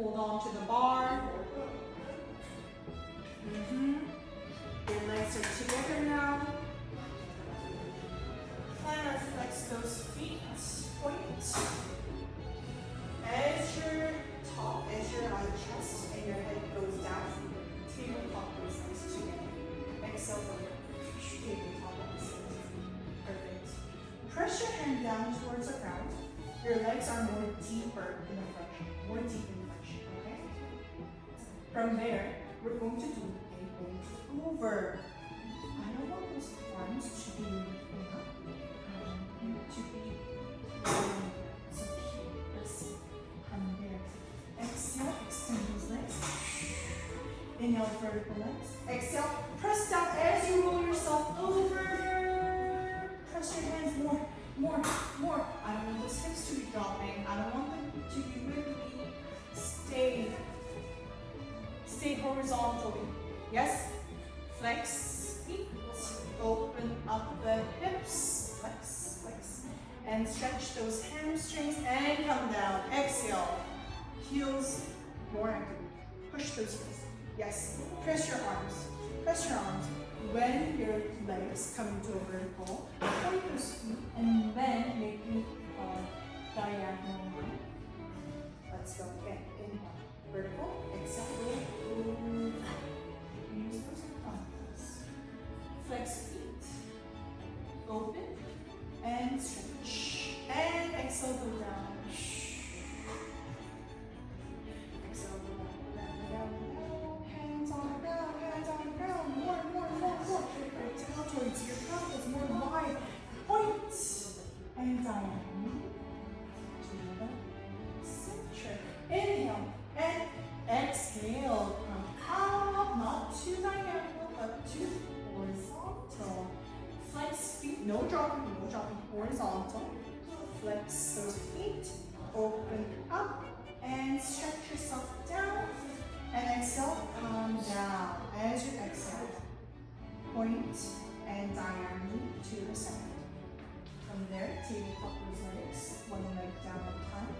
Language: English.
Hold on to the bar. Your legs are together now. And flex those feet. Point. As your chest and your head goes down, tabletop goes nice together. Exhale, tabletop goes perfect. Press your hand down towards the ground. Your legs are more deeper in the flexion, more deep in flexion, okay? From there, we're going to do a bent over. I don't want those arms to be up, to be so let's see. From there, exhale, extend those legs. Inhale, vertical legs. Exhale, press down as you roll yourself over. Press your hands more. I don't want those hips to be dropping. I don't want them to be wiggly. Stay horizontally. Yes? Flex feet. Open up the hips. Flex. And stretch those hamstrings and come down. Exhale. Heels more actively. Push those heels. Yes. Press your arms. When your legs come into a vertical, point those feet and then make it diagonal line. Let's go again. Inhale, vertical, exhale, use those arms. Flex feet, open, and stretch. And exhale, go down. Exhale, go down. Hands on the ground. More. Deltoids, your calf is more wide. Point and down. To the center. Inhale and exhale. Come up, not too diagonal, but too horizontal. Flex feet, no dropping. Horizontal. Flex those feet. Open up and stretch yourself down. And exhale, come down. As you exhale, point and diagonally to the center. From there, tabletop those legs, one leg down at a time.